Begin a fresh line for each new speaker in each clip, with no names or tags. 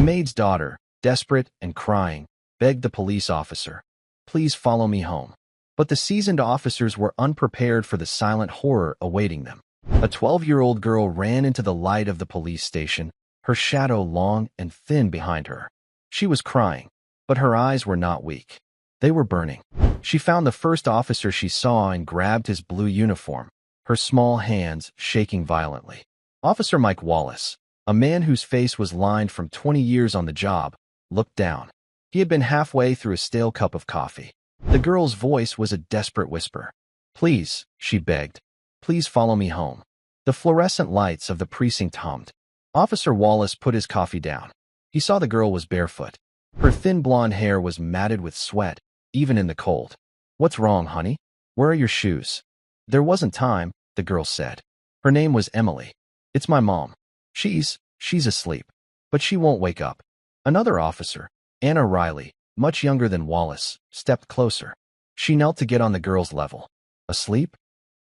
maid's daughter, desperate and crying, begged the police officer, "Please follow me home." But the seasoned officers were unprepared for the silent horror awaiting them. A 12-year-old girl ran into the light of the police station, her shadow long and thin behind her. She was crying, but her eyes were not weak. They were burning. She found the first officer she saw and grabbed his blue uniform, her small hands shaking violently. Officer Mike Wallace, a man whose face was lined from 20 years on the job, looked down. He had been halfway through a stale cup of coffee. The girl's voice was a desperate whisper. "Please," she begged. "Please follow me home." The fluorescent lights of the precinct hummed. Officer Wallace put his coffee down. He saw the girl was barefoot. Her thin blonde hair was matted with sweat, even in the cold. "What's wrong, honey? Where are your shoes?" "There wasn't time," the girl said. Her name was Emily. "It's my mom. She's asleep. But she won't wake up." Another officer, Anna Riley, much younger than Wallace, stepped closer. She knelt to get on the girl's level. "Asleep?"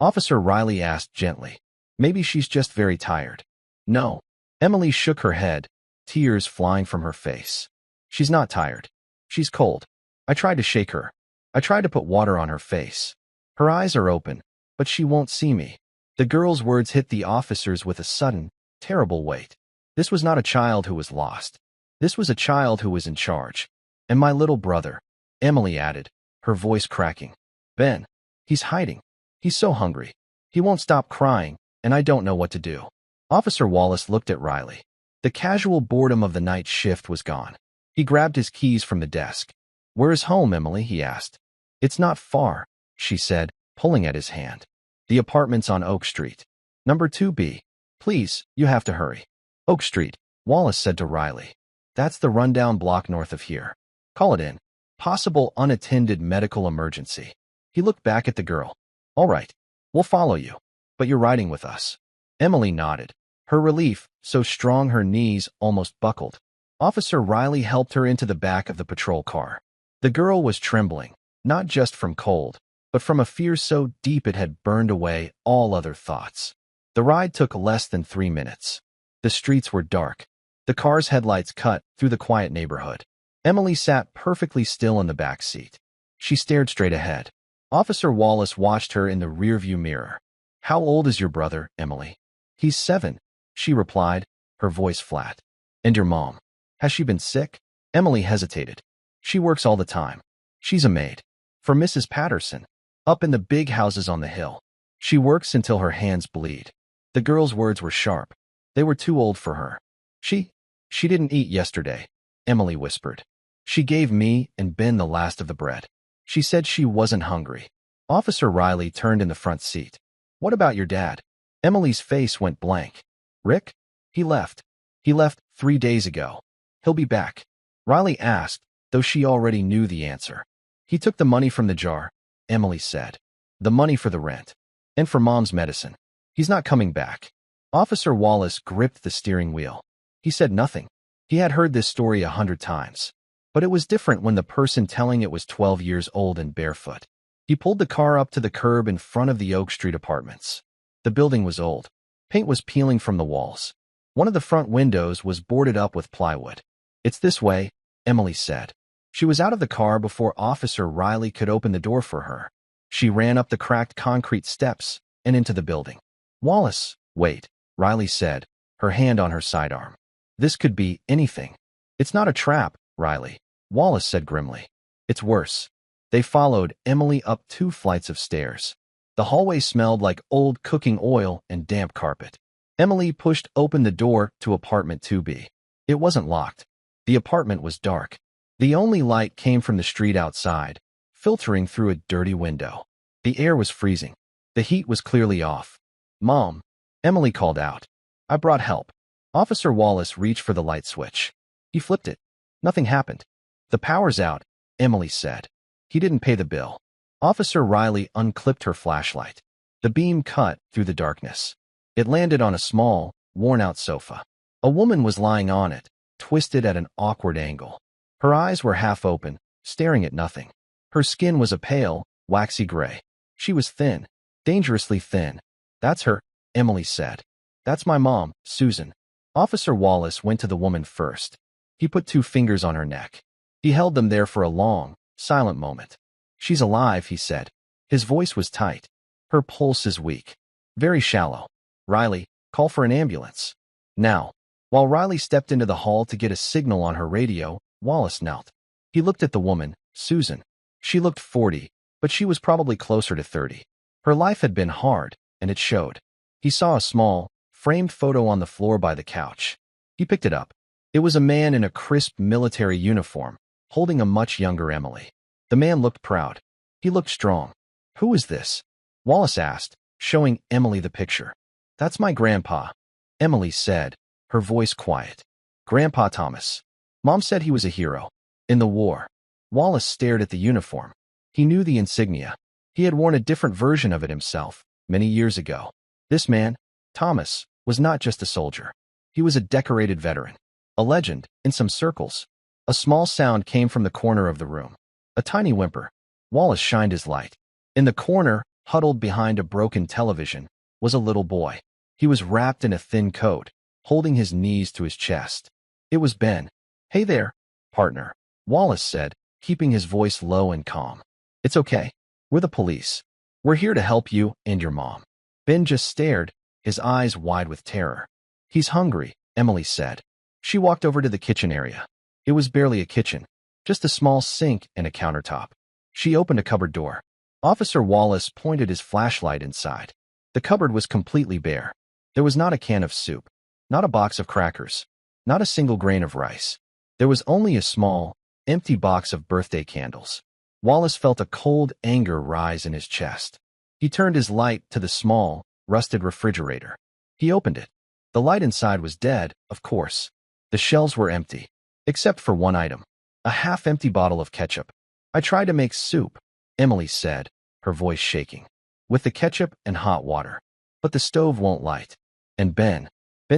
Officer Riley asked gently. "Maybe she's just very tired." "No." Emily shook her head, tears flying from her face. "She's not tired. She's cold. I tried to shake her. I tried to put water on her face. Her eyes are open, but she won't see me." The girl's words hit the officers with a sudden, terrible weight. This was not a child who was lost. This was a child who was in charge. "And my little brother," Emily added, her voice cracking. "Ben, he's hiding. He's so hungry. He won't stop crying, and I don't know what to do." Officer Wallace looked at Riley. The casual boredom of the night shift was gone. He grabbed his keys from the desk. "Where's home, Emily?" he asked. "It's not far," she said, pulling at his hand. "The apartment's on Oak Street. Number 2B. Please, you have to hurry." "Oak Street," Wallace said to Riley. "That's the rundown block north of here. Call it in. Possible unattended medical emergency." He looked back at the girl. "All right, we'll follow you. But you're riding with us." Emily nodded. Her relief, so strong her knees almost buckled. Officer Riley helped her into the back of the patrol car. The girl was trembling, not just from cold, but from a fear so deep it had burned away all other thoughts. The ride took less than 3 minutes. The streets were dark. The car's headlights cut through the quiet neighborhood. Emily sat perfectly still in the back seat. She stared straight ahead. Officer Wallace watched her in the rearview mirror. "How old is your brother, Emily?" "He's 7, she replied, her voice flat. "And your mom? Has she been sick?" Emily hesitated. "She works all the time. She's a maid. For Mrs. Patterson, up in the big houses on the hill. She works until her hands bleed." The girl's words were sharp. They were too old for her. She didn't eat yesterday," Emily whispered. "She gave me and Ben the last of the bread. She said she wasn't hungry." Officer Riley turned in the front seat. "What about your dad?" Emily's face went blank. "Rick? He left. He left 3 days ago. He'll be back." Riley asked, though she already knew the answer. "He took the money from the jar," Emily said. "The money for the rent. And for Mom's medicine. He's not coming back." Officer Wallace gripped the steering wheel. He said nothing. He had heard this story 100 times. But it was different when the person telling it was 12 years old and barefoot. He pulled the car up to the curb in front of the Oak Street apartments. The building was old. Paint was peeling from the walls. One of the front windows was boarded up with plywood. "It's this way," Emily said. She was out of the car before Officer Riley could open the door for her. She ran up the cracked concrete steps and into the building. "Wallace, wait," Riley said, her hand on her sidearm. "This could be anything." "It's not a trap, Riley," Wallace said grimly. "It's worse." They followed Emily up 2 flights of stairs. The hallway smelled like old cooking oil and damp carpet. Emily pushed open the door to apartment 2B. It wasn't locked. The apartment was dark. The only light came from the street outside, filtering through a dirty window. The air was freezing. The heat was clearly off. "Mom," Emily called out. "I brought help." Officer Wallace reached for the light switch. He flipped it. Nothing happened. "The power's out," Emily said. "He didn't pay the bill." Officer Riley unclipped her flashlight. The beam cut through the darkness. It landed on a small, worn-out sofa. A woman was lying on it, twisted at an awkward angle. Her eyes were half open, staring at nothing. Her skin was a pale, waxy gray. She was thin, dangerously thin. "That's her," Emily said. "That's my mom, Susan." Officer Wallace went to the woman first. He put 2 fingers on her neck. He held them there for a long, silent moment. "She's alive," he said. His voice was tight. "Her pulse is weak. Very shallow. Riley, call for an ambulance." Now, while Riley stepped into the hall to get a signal on her radio, Wallace knelt. He looked at the woman, Susan. She looked 40, but she was probably closer to 30. Her life had been hard, and it showed. He saw a small, framed photo on the floor by the couch. He picked it up. It was a man in a crisp military uniform, holding a much younger Emily. The man looked proud. He looked strong. "Who is this?" Wallace asked, showing Emily the picture. "That's my grandpa," Emily said, her voice quiet. "Grandpa Thomas. Mom said he was a hero. In the war." Wallace stared at the uniform. He knew the insignia. He had worn a different version of it himself, many years ago. This man, Thomas, was not just a soldier. He was a decorated veteran. A legend, in some circles. A small sound came from the corner of the room. A tiny whimper. Wallace shined his light. In the corner, huddled behind a broken television, was a little boy. He was wrapped in a thin coat, holding his knees to his chest. It was Ben. "Hey there, partner," Wallace said, keeping his voice low and calm. "It's okay. We're the police. We're here to help you and your mom." Ben just stared, his eyes wide with terror. "He's hungry," Emily said. She walked over to the kitchen area. It was barely a kitchen, just a small sink and a countertop. She opened a cupboard door. Officer Wallace pointed his flashlight inside. The cupboard was completely bare. There was not a can of soup, not a box of crackers, not a single grain of rice. There was only a small, empty box of birthday candles. Wallace felt a cold anger rise in his chest. He turned his light to the small, rusted refrigerator. He opened it. The light inside was dead, of course. The shelves were empty, except for one item, a half-empty bottle of ketchup. "I tried to make soup," Emily said, her voice shaking, "with the ketchup and hot water. But the stove won't light. And Ben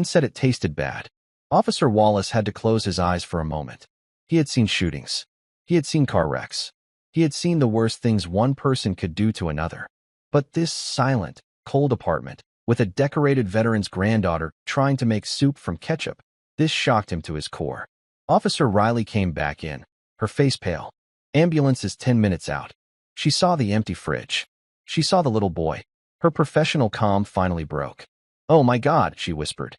said it tasted bad." Officer Wallace had to close his eyes for a moment. He had seen shootings. He had seen car wrecks. He had seen the worst things one person could do to another. But this silent, cold apartment, with a decorated veteran's granddaughter trying to make soup from ketchup, this shocked him to his core. Officer Riley came back in, her face pale. "Ambulance is 10 minutes out." She saw the empty fridge. She saw the little boy. Her professional calm finally broke. "Oh my God," she whispered.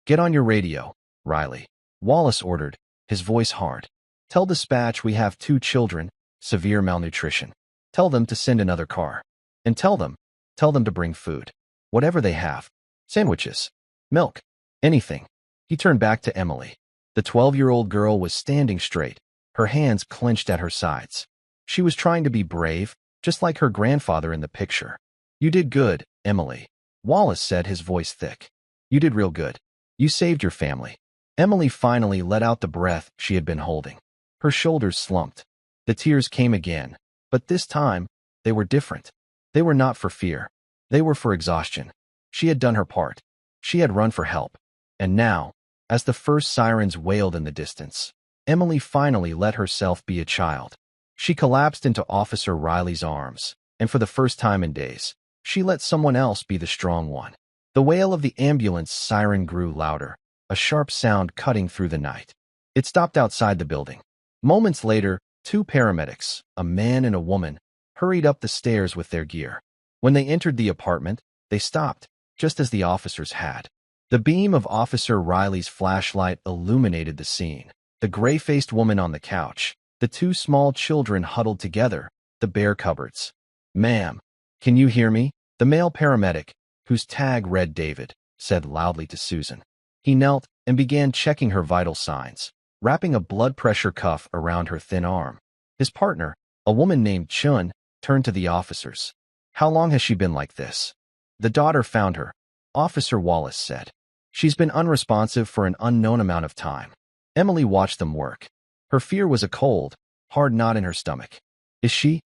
"Get on your radio, Riley," Wallace ordered, his voice hard. "Tell dispatch we have 2 children, severe malnutrition. Tell them to send another car. And tell them to bring food. Whatever they have. Sandwiches. Milk. Anything." He turned back to Emily. The 12-year-old girl was standing straight, her hands clenched at her sides. She was trying to be brave, just like her grandfather in the picture. "You did good, Emily," Wallace said, his voice thick. "You did real good. You saved your family." Emily finally let out the breath she had been holding. Her shoulders slumped. The tears came again, but this time, they were different. They were not for fear. They were for exhaustion. She had done her part. She had run for help. And now, as the first sirens wailed in the distance, Emily finally let herself be a child. She collapsed into Officer Riley's arms, and for the first time in days, she let someone else be the strong one. The wail of the ambulance siren grew louder, a sharp sound cutting through the night. It stopped outside the building. Moments later, 2 paramedics, a man and a woman, hurried up the stairs with their gear. When they entered the apartment, they stopped, just as the officers had. The beam of Officer Riley's flashlight illuminated the scene. The gray-faced woman on the couch, the 2 small children huddled together, the bare cupboards. "Ma'am, can you hear me?" The male paramedic, whose tag read David, said loudly to Susan. He knelt and began checking her vital signs, wrapping a blood pressure cuff around her thin arm. His partner, a woman named Chun, turned to the officers. "How long has she been like this?" "The daughter found her," Officer Wallace said. "She's been unresponsive for an unknown amount of time." Emily watched them work. Her fear was a cold, hard knot in her stomach. Is she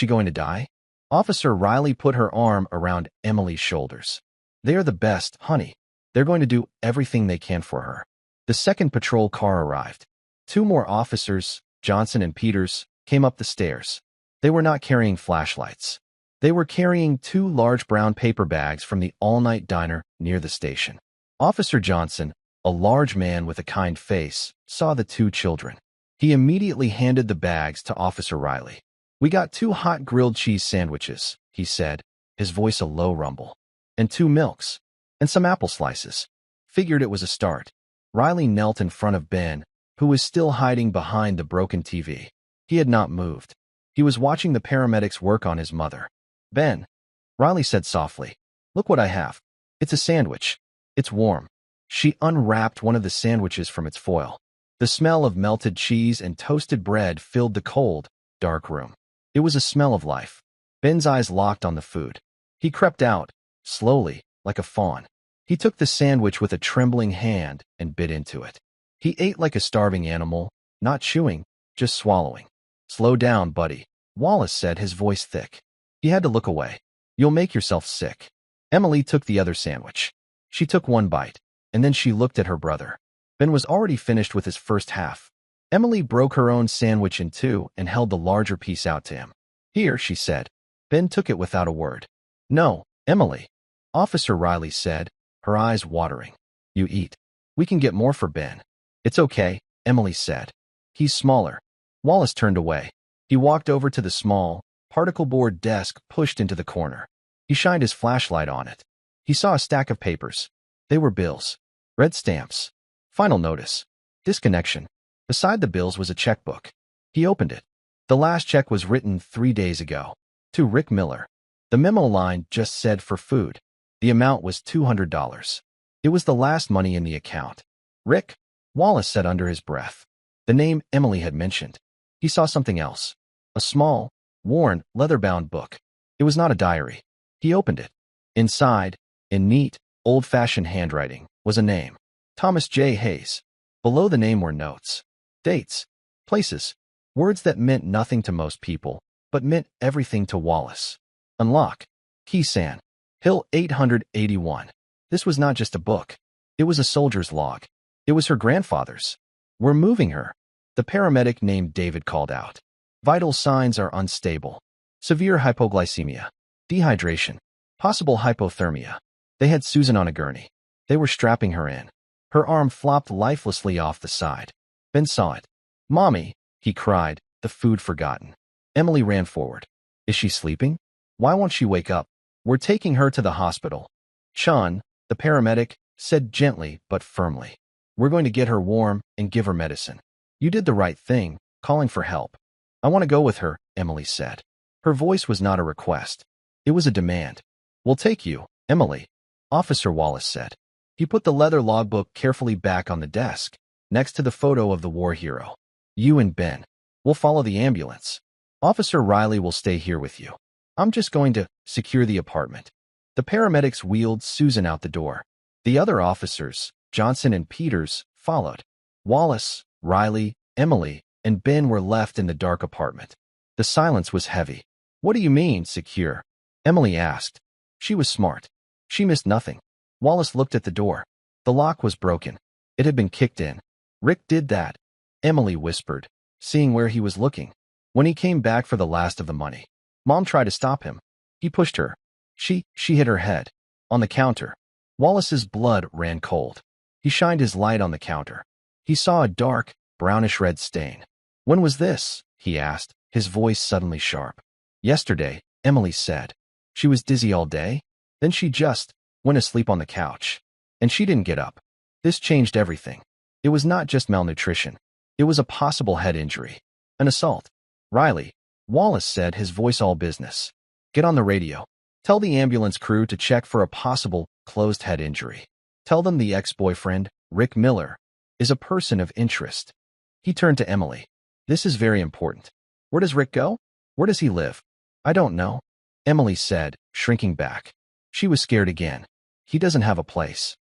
going to die?" Officer Riley put her arm around Emily's shoulders. "They are the best, honey. They're going to do everything they can for her." The second patrol car arrived. 2 more officers, Johnson and Peters, came up the stairs. They were not carrying flashlights. They were carrying 2 large brown paper bags from the all-night diner near the station. Officer Johnson, A large man with a kind face saw the two children. He immediately handed the bags to Officer Riley. "We got 2 hot grilled cheese sandwiches," he said, his voice a low rumble, "and 2 milks, and some apple slices." Figured it was a start. Riley knelt in front of Ben, who was still hiding behind the broken TV. He had not moved. He was watching the paramedics work on his mother. "Ben," Riley said softly, "look what I have. It's a sandwich. It's warm." She unwrapped one of the sandwiches from its foil. The smell of melted cheese and toasted bread filled the cold, dark room. It was a smell of life. Ben's eyes locked on the food. He crept out, slowly, like a fawn. He took the sandwich with a trembling hand and bit into it. He ate like a starving animal, not chewing, just swallowing. "Slow down, buddy," Wallace said, his voice thick. He had to look away. "You'll make yourself sick." Emily took the other sandwich. She took one bite, and then she looked at her brother. Ben was already finished with his first half. Emily broke her own sandwich in 2 and held the larger piece out to him. "Here," she said. Ben took it without a word. "No, Emily," Officer Riley said, her eyes watering. "You eat. We can get more for Ben." "It's okay," Emily said. "He's smaller." Wallace turned away. He walked over to the small, particle board desk pushed into the corner. He shined his flashlight on it. He saw a stack of papers. They were bills. Red stamps. Final notice. Disconnection. Beside the bills was a checkbook. He opened it. The last check was written 3 days ago. To Rick Miller. The memo line just said for food. The amount was $200. It was the last money in the account. "Rick," Wallace said under his breath. The name Emily had mentioned. He saw something else. A small, worn, leather-bound book. It was not a diary. He opened it. Inside, in neat, old-fashioned handwriting, was a name. Thomas J. Hayes. Below the name were notes. Dates. Places. Words that meant nothing to most people, but meant everything to Wallace. Unlock. Keysan. Hill 881. This was not just a book. It was a soldier's log. It was her grandfather's. "We're moving her," the paramedic named David called out. "Vital signs are unstable. Severe hypoglycemia. Dehydration. Possible hypothermia." They had Susan on a gurney. They were strapping her in. Her arm flopped lifelessly off the side. Ben saw it. "Mommy," he cried, the food forgotten. Emily ran forward. "Is she sleeping? Why won't she wake up? We're taking her to the hospital." "Chun," the paramedic, said gently but firmly. "We're going to get her warm and give her medicine. You did the right thing, calling for help." "I want to go with her," Emily said. Her voice was not a request. It was a demand. "We'll take you, Emily," Officer Wallace said. He put the leather logbook carefully back on the desk, next to the photo of the war hero. "You and Ben. We'll follow the ambulance. Officer Riley will stay here with you. I'm just going to secure the apartment." The paramedics wheeled Susan out the door. The other officers, Johnson and Peters, followed. Wallace, Riley, Emily, and Ben were left in the dark apartment. The silence was heavy. "What do you mean, secure?" Emily asked. She was smart. She missed nothing. Wallace looked at the door. The lock was broken. It had been kicked in. "Rick did that," Emily whispered, seeing where he was looking. "When he came back for the last of the money. Mom tried to stop him. He pushed her. She hit her head. On the counter." Wallace's blood ran cold. He shined his light on the counter. He saw a dark, brownish-red stain. "When was this?" he asked, his voice suddenly sharp. "Yesterday," Emily said. "She was dizzy all day. Then she just went asleep on the couch. And she didn't get up." This changed everything. It was not just malnutrition. It was a possible head injury. An assault. "Riley," Wallace said, his voice all business. "Get on the radio. Tell the ambulance crew to check for a possible closed head injury. Tell them the ex-boyfriend, Rick Miller, is a person of interest." He turned to Emily. "This is very important. Where does Rick go? Where does he live?" "I don't know," Emily said, shrinking back. She was scared again. "He doesn't have a place.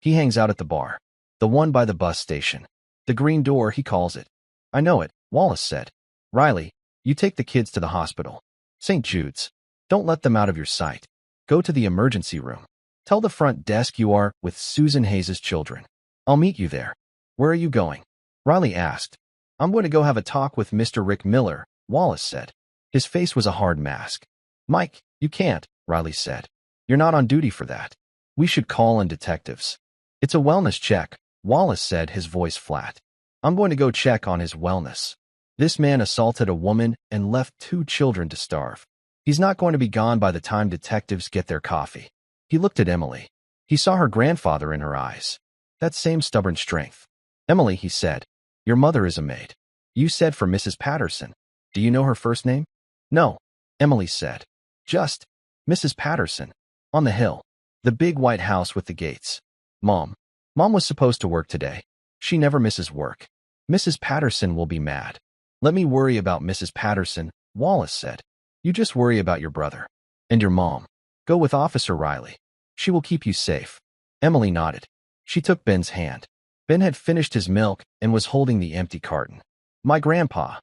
He hangs out at the bar. The one by the bus station. The Green Door, he calls it." "I know it," Wallace said. "Riley, you take the kids to the hospital. St. Jude's. Don't let them out of your sight. Go to the emergency room. Tell the front desk you are with Susan Hayes' children. I'll meet you there." "Where are you going?" Riley asked. "I'm going to go have a talk with Mr. Rick Miller," Wallace said. His face was a hard mask. "Mike, you can't," Riley said. "You're not on duty for that. We should call in detectives." It's a wellness check, Wallace said, his voice flat. I'm going to go check on his wellness. This man assaulted a woman and left 2 children to starve. He's not going to be gone by the time detectives get their coffee. He looked at Emily. He saw her grandfather in her eyes. That same stubborn strength. Emily, he said, your mother is a maid. You said for Mrs. Patterson. Do you know her first name? No, Emily said. Just Mrs. Patterson. On the hill. The big white house with the gates. Mom was supposed to work today. She never misses work. Mrs. Patterson will be mad. Let me worry about Mrs. Patterson, Wallace said. You just worry about your brother. And your mom. Go with Officer Riley. She will keep you safe. Emily nodded. She took Ben's hand. Ben had finished his milk and was holding the empty carton. My grandpa,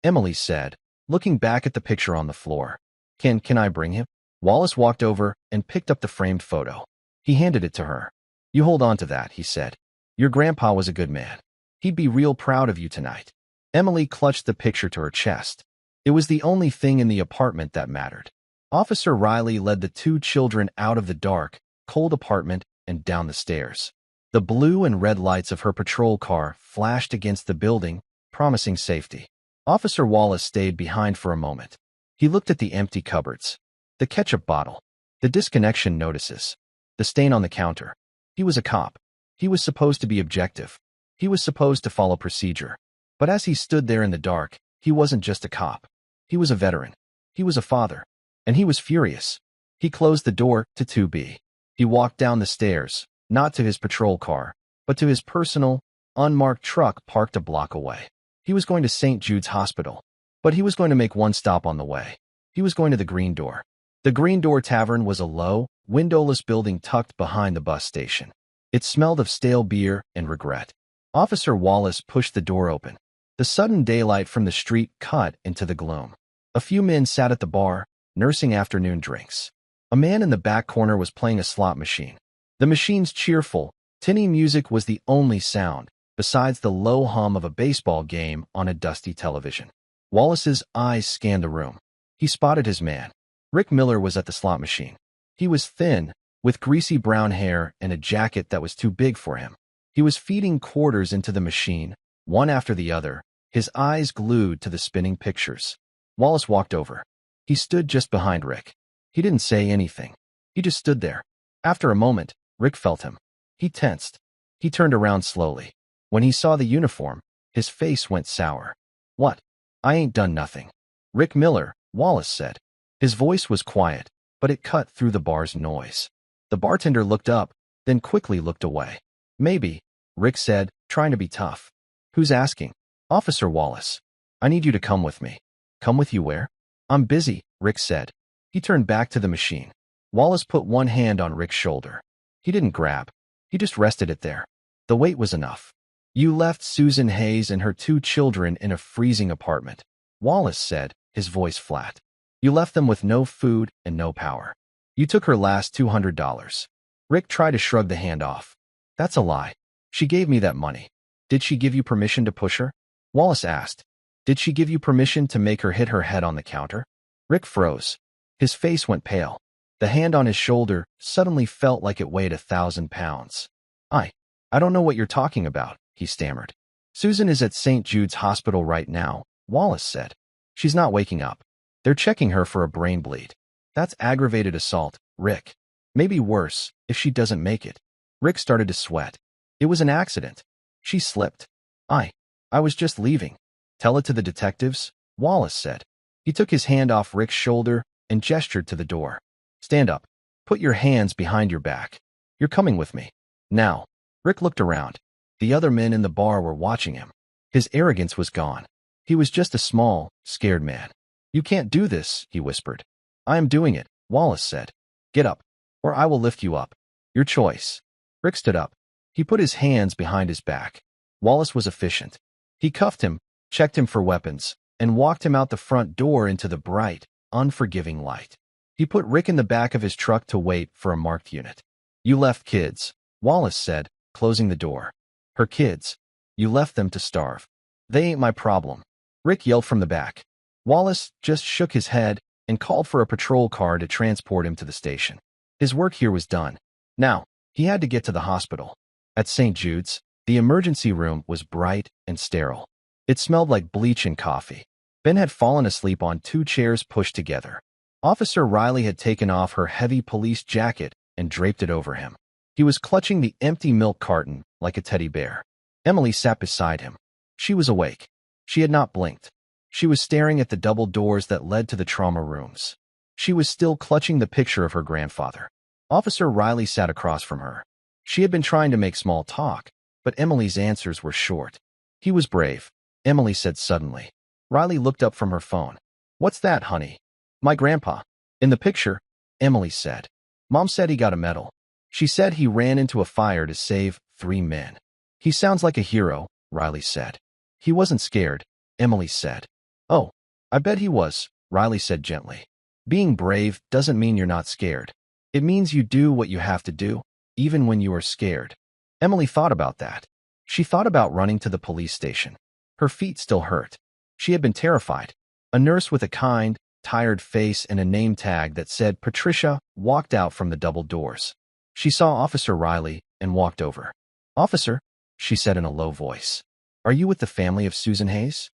Emily said, looking back at the picture on the floor. Can I bring him? Wallace walked over and picked up the framed photo. He handed it to her. You hold on to that, he said. Your grandpa was a good man. He'd be real proud of you tonight. Emily clutched the picture to her chest. It was the only thing in the apartment that mattered. Officer Riley led the 2 children out of the dark, cold apartment and down the stairs. The blue and red lights of her patrol car flashed against the building, promising safety. Officer Wallace stayed behind for a moment. He looked at the empty cupboards. The ketchup bottle. The disconnection notices. The stain on the counter. He was a cop. He was supposed to be objective. He was supposed to follow procedure. But as he stood there in the dark, he wasn't just a cop. He was a veteran. He was a father. And he was furious. He closed the door to 2B. He walked down the stairs, not to his patrol car, but to his personal, unmarked truck parked a block away. He was going to St. Jude's Hospital. But he was going to make one stop on the way. He was going to the Green Door. The Green Door Tavern was a low, windowless building tucked behind the bus station. It smelled of stale beer and regret. Officer Wallace pushed the door open. The sudden daylight from the street cut into the gloom. A few men sat at the bar, nursing afternoon drinks. A man in the back corner was playing a slot machine. The machine's cheerful, tinny music was the only sound, besides the low hum of a baseball game on a dusty television. Wallace's eyes scanned the room. He spotted his man. Rick Miller was at the slot machine. He was thin, with greasy brown hair and a jacket that was too big for him. He was feeding quarters into the machine, one after the other, his eyes glued to the spinning pictures. Wallace walked over. He stood just behind Rick. He didn't say anything. He just stood there. After a moment, Rick felt him. He tensed. He turned around slowly. When he saw the uniform, his face went sour. What? I ain't done nothing. Rick Miller, Wallace said. His voice was quiet, but it cut through the bar's noise. The bartender looked up, then quickly looked away. Maybe, Rick said, trying to be tough. Who's asking? Officer Wallace. I need you to come with me. Come with you where? I'm busy, Rick said. He turned back to the machine. Wallace put one hand on Rick's shoulder. He didn't grab. He just rested it there. The weight was enough. You left Susan Hayes and her 2 children in a freezing apartment, Wallace said, his voice flat. You left them with no food and no power. You took her last $200. Rick tried to shrug the hand off. That's a lie. She gave me that money. Did she give you permission to push her? Wallace asked. Did she give you permission to make her hit her head on the counter? Rick froze. His face went pale. The hand on his shoulder suddenly felt like it weighed 1,000 pounds. I don't know what you're talking about, he stammered. Susan is at St. Jude's Hospital right now, Wallace said. She's not waking up. They're checking her for a brain bleed. That's aggravated assault, Rick. Maybe worse, if she doesn't make it. Rick started to sweat. It was an accident. She slipped. I was just leaving. Tell it to the detectives, Wallace said. He took his hand off Rick's shoulder and gestured to the door. Stand up. Put your hands behind your back. You're coming with me. Now. Rick looked around. The other men in the bar were watching him. His arrogance was gone. He was just a small, scared man. You can't do this, he whispered. I am doing it, Wallace said. Get up, or I will lift you up. Your choice. Rick stood up. He put his hands behind his back. Wallace was efficient. He cuffed him, checked him for weapons, and walked him out the front door into the bright, unforgiving light. He put Rick in the back of his truck to wait for a marked unit. You left kids, Wallace said, closing the door. Her kids. You left them to starve. They ain't my problem. Rick yelled from the back. Wallace just shook his head and called for a patrol car to transport him to the station. His work here was done. Now, he had to get to the hospital. At St. Jude's, the emergency room was bright and sterile. It smelled like bleach and coffee. Ben had fallen asleep on 2 chairs pushed together. Officer Riley had taken off her heavy police jacket and draped it over him. He was clutching the empty milk carton like a teddy bear. Emily sat beside him. She was awake. She had not blinked. She was staring at the double doors that led to the trauma rooms. She was still clutching the picture of her grandfather. Officer Riley sat across from her. She had been trying to make small talk, but Emily's answers were short. He was brave, Emily said suddenly. Riley looked up from her phone. What's that, honey? My grandpa. In the picture, Emily said. Mom said he got a medal. She said he ran into a fire to save 3 men. He sounds like a hero, Riley said. He wasn't scared, Emily said. Oh, I bet he was, Riley said gently. Being brave doesn't mean you're not scared. It means you do what you have to do, even when you are scared. Emily thought about that. She thought about running to the police station. Her feet still hurt. She had been terrified. A nurse with a kind, tired face and a name tag that said Patricia walked out from the double doors. She saw Officer Riley and walked over. Officer, she said in a low voice. Are you with the family of Susan Hayes?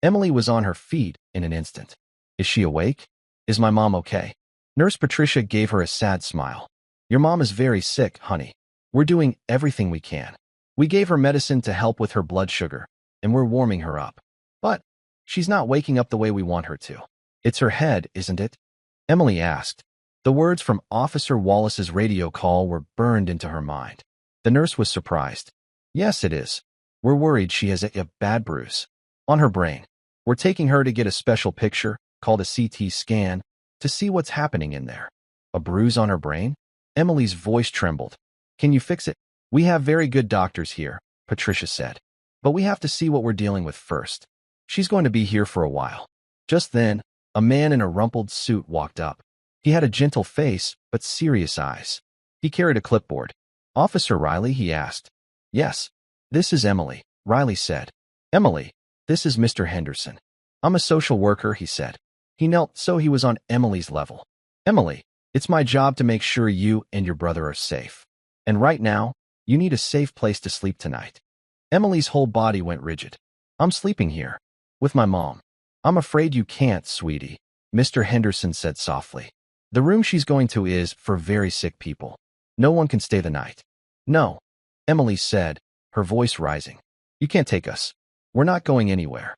Emily was on her feet in an instant. Is she awake? Is my mom okay? Nurse Patricia gave her a sad smile. Your mom is very sick, honey. We're doing everything we can. We gave her medicine to help with her blood sugar, and we're warming her up. But she's not waking up the way we want her to. It's her head, isn't it? Emily asked. The words from Officer Wallace's radio call were burned into her mind. The nurse was surprised. Yes, it is. We're worried she has a bad bruise on her brain. We're taking her to get a special picture, called a CT scan, to see what's happening in there. A bruise on her brain? Emily's voice trembled. Can you fix it? We have very good doctors here, Patricia said. But we have to see what we're dealing with first. She's going to be here for a while. Just then, a man in a rumpled suit walked up. He had a gentle face, but serious eyes. He carried a clipboard. Officer Riley, he asked. Yes. This is Emily, Riley said. Emily, this is Mr. Henderson. I'm a social worker, he said. He knelt so he was on Emily's level. Emily, it's my job to make sure you and your brother are safe. And right now, you need a safe place to sleep tonight. Emily's whole body went rigid. I'm sleeping here. With my mom. I'm afraid you can't, sweetie, Mr. Henderson said softly. The room she's going to is for very sick people. No one can stay the night. No, Emily said, her voice rising. You can't take us. We're not going anywhere.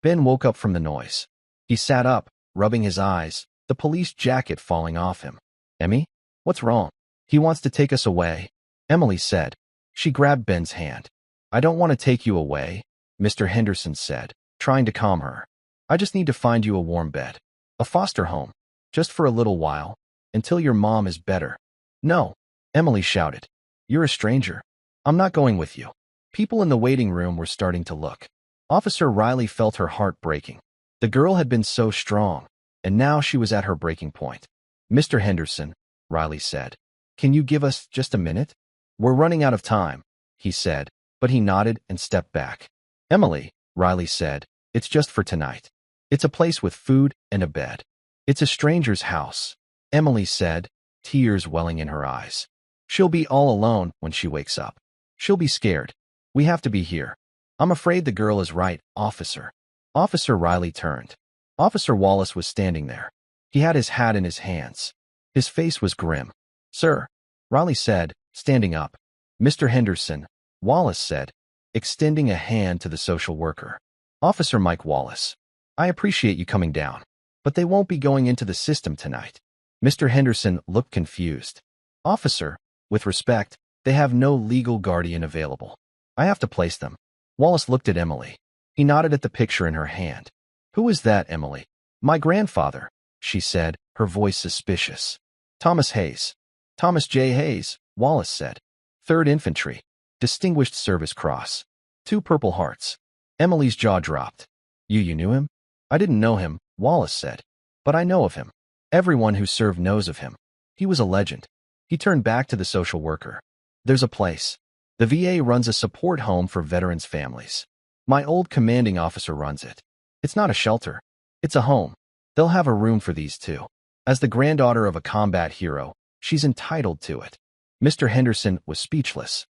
Ben woke up from the noise. He sat up, rubbing his eyes, the police jacket falling off him. Emmy? What's wrong? He wants to take us away, Emily said. She grabbed Ben's hand. I don't want to take you away, Mr. Henderson said, trying to calm her. I just need to find you a warm bed. A foster home. Just for a little while, until your mom is better. No, Emily shouted. You're a stranger. I'm not going with you. People in the waiting room were starting to look. Officer Riley felt her heart breaking. The girl had been so strong, and now she was at her breaking point. Mr. Henderson, Riley said, can you give us just a minute? We're running out of time, he said, but he nodded and stepped back. Emily, Riley said, it's just for tonight. It's a place with food and a bed. It's a stranger's house, Emily said, tears welling in her eyes. She'll be all alone when she wakes up. She'll be scared. We have to be here. I'm afraid the girl is right, officer. Officer Riley turned. Officer Wallace was standing there. He had his hat in his hands. His face was grim. Sir, Riley said, standing up. Mr. Henderson, Wallace said, extending a hand to the social worker. Officer Mike Wallace. I appreciate you coming down, but they won't be going into the system tonight. Mr. Henderson looked confused. Officer, with respect, they have no legal guardian available. I have to place them. Wallace looked at Emily. He nodded at the picture in her hand. Who is that, Emily? My grandfather, she said, her voice suspicious. Thomas Hayes. Thomas J. Hayes, Wallace said. 3rd Infantry. Distinguished Service Cross. 2 Purple Hearts. Emily's jaw dropped. You knew him? I didn't know him, Wallace said. But I know of him. Everyone who served knows of him. He was a legend. He turned back to the social worker. There's a place. The VA runs a support home for veterans' families. My old commanding officer runs it. It's not a shelter. It's a home. They'll have a room for these 2. As the granddaughter of a combat hero, she's entitled to it. Mr. Henderson was speechless.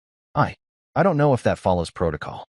I don't know if that follows protocol.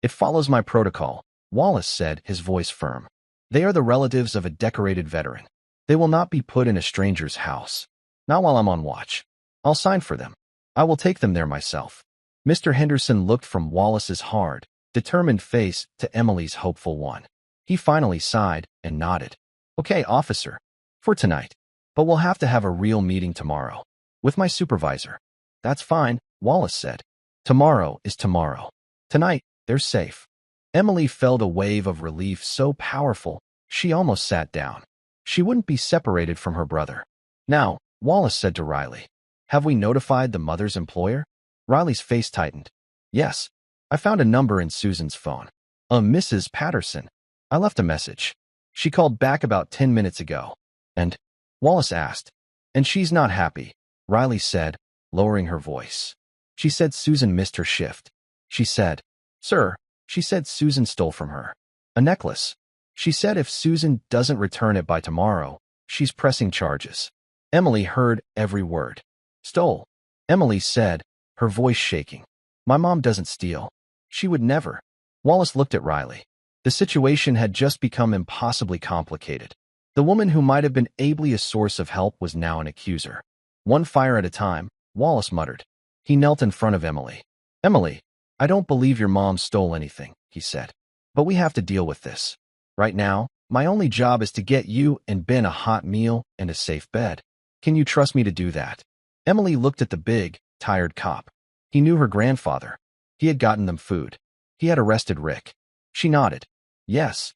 It follows my protocol, Wallace said, his voice firm. They are the relatives of a decorated veteran. They will not be put in a stranger's house. Not while I'm on watch. I'll sign for them. I will take them there myself. Mr. Henderson looked from Wallace's hard, determined face to Emily's hopeful one. He finally sighed and nodded. Okay, officer. For tonight. But we'll have to have a real meeting tomorrow. With my supervisor. That's fine, Wallace said. Tomorrow is tomorrow. Tonight, they're safe. Emily felt a wave of relief so powerful, she almost sat down. She wouldn't be separated from her brother. Now, Wallace said to Riley, have we notified the mother's employer? Riley's face tightened. Yes. I found a number in Susan's phone. Mrs. Patterson. I left a message. She called back about 10 minutes ago. And? Wallace asked. And she's not happy, Riley said, lowering her voice. She said Susan missed her shift. She said, Sir, she said Susan stole from her a necklace. She said if Susan doesn't return it by tomorrow, she's pressing charges. Emily heard every word. Stole, Emily said, her voice shaking. My mom doesn't steal. She would never. Wallace looked at Riley. The situation had just become impossibly complicated. The woman who might have been ably a source of help was now an accuser. One fire at a time, Wallace muttered. He knelt in front of Emily. Emily, I don't believe your mom stole anything, he said. But we have to deal with this. Right now, my only job is to get you and Ben a hot meal and a safe bed. Can you trust me to do that? Emily looked at the big, tired cop. He knew her grandfather. He had gotten them food. He had arrested Rick. She nodded. Yes.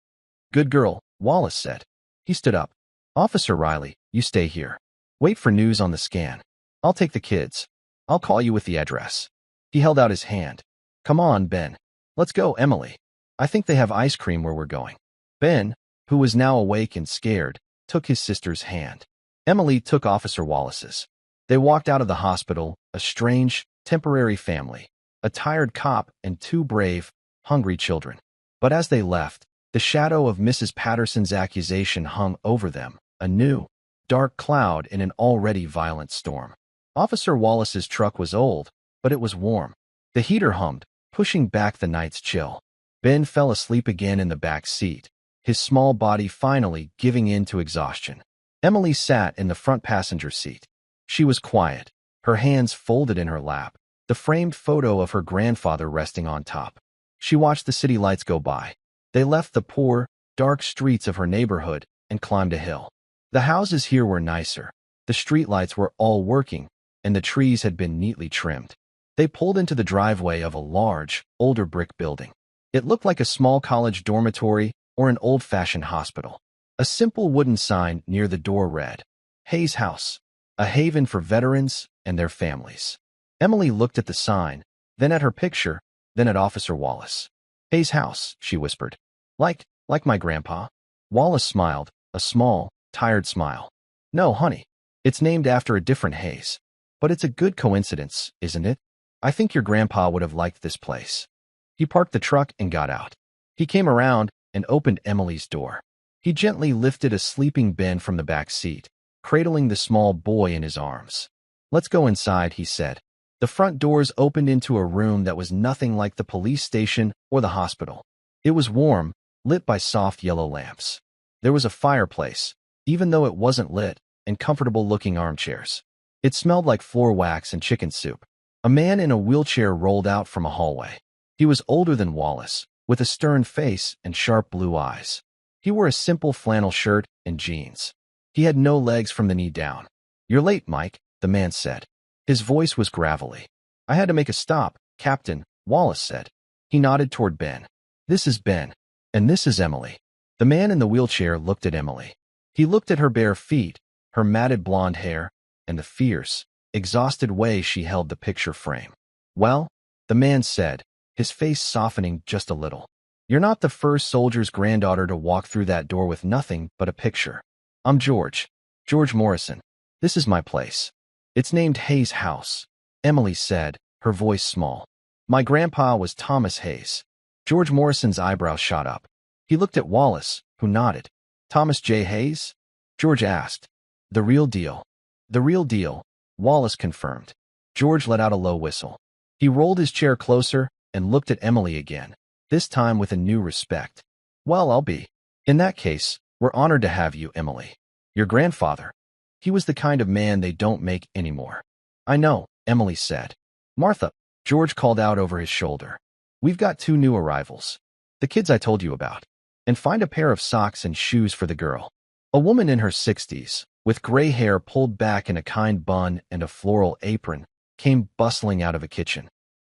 Good girl, Wallace said. He stood up. Officer Riley, you stay here. Wait for news on the scan. I'll take the kids. I'll call you with the address. He held out his hand. Come on, Ben. Let's go, Emily. I think they have ice cream where we're going. Ben, who was now awake and scared, took his sister's hand. Emily took Officer Wallace's. They walked out of the hospital, a strange, temporary family, a tired cop and two brave, hungry children. But as they left, the shadow of Mrs. Patterson's accusation hung over them, a new, dark cloud in an already violent storm. Officer Wallace's truck was old, but it was warm. The heater hummed, pushing back the night's chill. Ben fell asleep again in the back seat, his small body finally giving in to exhaustion. Emily sat in the front passenger seat. She was quiet, her hands folded in her lap, the framed photo of her grandfather resting on top. She watched the city lights go by. They left the poor, dark streets of her neighborhood and climbed a hill. The houses here were nicer. The streetlights were all working, and the trees had been neatly trimmed. They pulled into the driveway of a large, older brick building. It looked like a small college dormitory or an old-fashioned hospital. A simple wooden sign near the door read, Hayes House, a haven for veterans and their families. Emily looked at the sign, then at her picture, then at Officer Wallace. Hayes House, she whispered. Like my grandpa? Wallace smiled, a small, tired smile. No, honey. It's named after a different Hayes. But it's a good coincidence, isn't it? I think your grandpa would have liked this place. He parked the truck and got out. He came around and opened Emily's door. He gently lifted a sleeping Ben from the back seat, cradling the small boy in his arms. Let's go inside, he said. The front doors opened into a room that was nothing like the police station or the hospital. It was warm, lit by soft yellow lamps. There was a fireplace, even though it wasn't lit, and comfortable-looking armchairs. It smelled like floor wax and chicken soup. A man in a wheelchair rolled out from a hallway. He was older than Wallace, with a stern face and sharp blue eyes. He wore a simple flannel shirt and jeans. He had no legs from the knee down. You're late, Mike, the man said. His voice was gravelly. I had to make a stop, Captain, Wallace said. He nodded toward Ben. This is Ben, and this is Emily. The man in the wheelchair looked at Emily. He looked at her bare feet, her matted blonde hair, and the fierce, exhausted way she held the picture frame. Well, the man said, his face softening just a little. You're not the first soldier's granddaughter to walk through that door with nothing but a picture. I'm George Morrison. This is my place. It's named Hayes House, Emily said, her voice small. My grandpa was Thomas Hayes. George Morrison's eyebrows shot up. He looked at Wallace, who nodded. Thomas J. Hayes? George asked. The real deal. The real deal, Wallace confirmed. George let out a low whistle. He rolled his chair closer and looked at Emily again, this time with a new respect. Well, I'll be. In that case, we're honored to have you, Emily. Your grandfather. He was the kind of man they don't make anymore. I know, Emily said. Martha, George called out over his shoulder. We've got 2 new arrivals. The kids I told you about. And find a pair of socks and shoes for the girl. A woman in her 60s, with gray hair pulled back in a kind bun and a floral apron, came bustling out of a kitchen.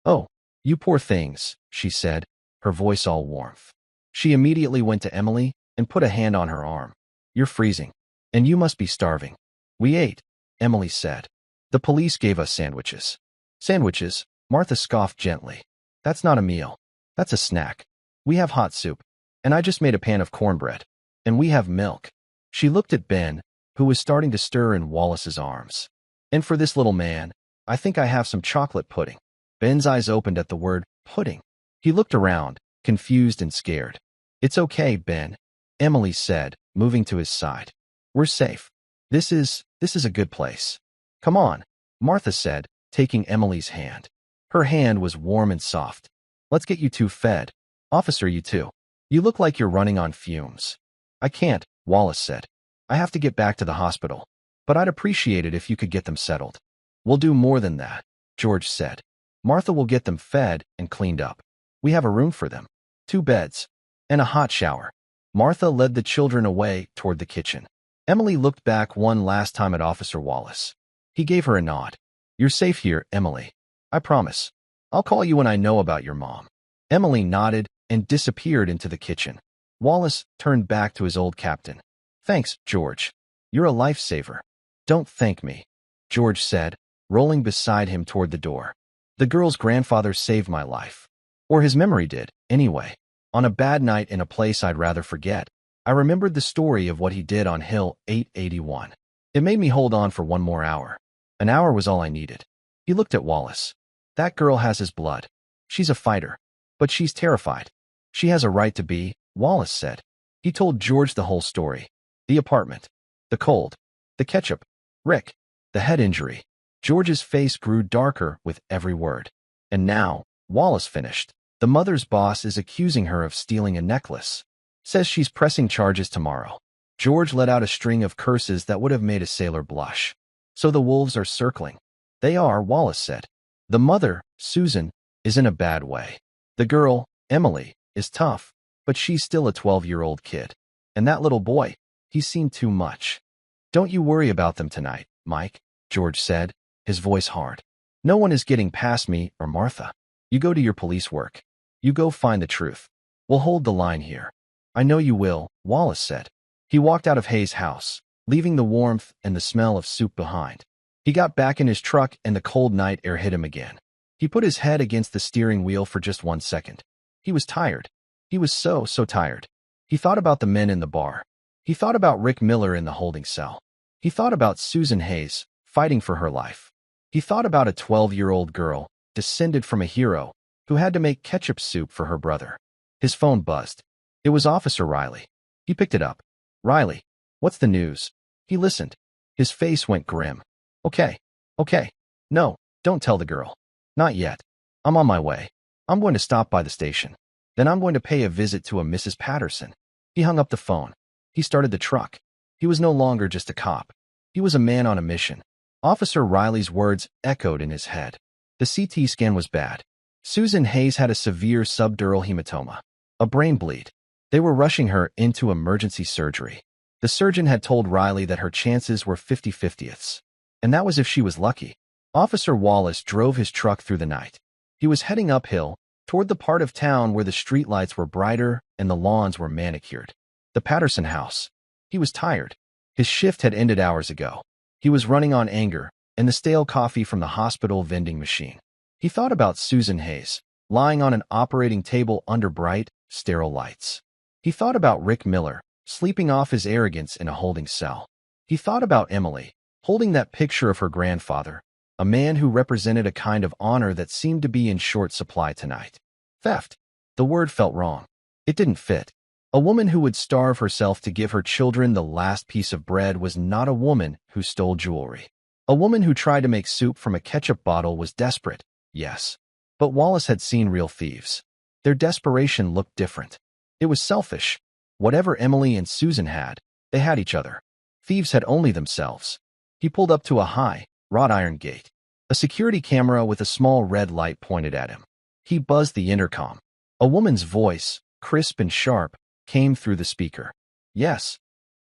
Oh, you poor things, she said, her voice all warmth. She immediately went to Emily and put a hand on her arm. You're freezing. And you must be starving. We ate, Emily said. The police gave us sandwiches. Sandwiches, Martha scoffed gently. That's not a meal. That's a snack. We have hot soup. And I just made a pan of cornbread. And we have milk. She looked at Ben, who was starting to stir in Wallace's arms. And for this little man, I think I have some chocolate pudding. Ben's eyes opened at the word pudding. He looked around, confused and scared. It's okay, Ben, Emily said, moving to his side. We're safe. This is a good place. Come on, Martha said, taking Emily's hand. Her hand was warm and soft. Let's get you 2 fed. Officer, you too. You look like you're running on fumes. I can't, Wallace said. I have to get back to the hospital. But I'd appreciate it if you could get them settled. We'll do more than that, George said. Martha will get them fed and cleaned up. We have a room for them. 2 beds. And a hot shower. Martha led the children away toward the kitchen. Emily looked back one last time at Officer Wallace. He gave her a nod. You're safe here, Emily. I promise. I'll call you when I know about your mom. Emily nodded and disappeared into the kitchen. Wallace turned back to his old captain. Thanks, George. You're a lifesaver. Don't thank me, George said, rolling beside him toward the door. The girl's grandfather saved my life. Or his memory did, anyway. On a bad night in a place I'd rather forget, I remembered the story of what he did on Hill 881. It made me hold on for 1 more hour. An hour was all I needed. He looked at Wallace. That girl has his blood. She's a fighter. But she's terrified. She has a right to be, Wallace said. He told George the whole story. The apartment. The cold. The ketchup. Rick. The head injury. George's face grew darker with every word. And now, Wallace finished. The mother's boss is accusing her of stealing a necklace. Says she's pressing charges tomorrow. George let out a string of curses that would have made a sailor blush. So the wolves are circling. They are, Wallace said. The mother, Susan, is in a bad way. The girl, Emily, is tough, but she's still a 12-year-old kid. And that little boy, he's seen too much. Don't you worry about them tonight, Mike, George said, his voice hard. No one is getting past me or Martha. You go to your police work. You go find the truth. We'll hold the line here. I know you will, Wallace said. He walked out of Hayes' house, leaving the warmth and the smell of soup behind. He got back in his truck and the cold night air hit him again. He put his head against the steering wheel for just 1 second. He was tired. He was so tired. He thought about the men in the bar. He thought about Rick Miller in the holding cell. He thought about Susan Hayes, fighting for her life. He thought about a 12-year-old girl, descended from a hero, who had to make ketchup soup for her brother. His phone buzzed. It was Officer Riley. He picked it up. Riley, what's the news? He listened. His face went grim. Okay. No, don't tell the girl. Not yet. I'm on my way. I'm going to stop by the station. Then I'm going to pay a visit to a Mrs. Patterson. He hung up the phone. He started the truck. He was no longer just a cop. He was a man on a mission. Officer Riley's words echoed in his head. The CT scan was bad. Susan Hayes had a severe subdural hematoma, a brain bleed. They were rushing her into emergency surgery. The surgeon had told Riley that her chances were 50-50ths. And that was if she was lucky. Officer Wallace drove his truck through the night. He was heading uphill, toward the part of town where the streetlights were brighter and the lawns were manicured. The Patterson house. He was tired. His shift had ended hours ago. He was running on anger and the stale coffee from the hospital vending machine. He thought about Susan Hayes, lying on an operating table under bright, sterile lights. He thought about Rick Miller, sleeping off his arrogance in a holding cell. He thought about Emily, holding that picture of her grandfather, a man who represented a kind of honor that seemed to be in short supply tonight. Theft. The word felt wrong. It didn't fit. A woman who would starve herself to give her children the last piece of bread was not a woman who stole jewelry. A woman who tried to make soup from a ketchup bottle was desperate, yes. But Wallace had seen real thieves. Their desperation looked different. It was selfish. Whatever Emily and Susan had, they had each other. Thieves had only themselves. He pulled up to a high, wrought iron gate. A security camera with a small red light pointed at him. He buzzed the intercom. A woman's voice, crisp and sharp, came through the speaker. "Yes,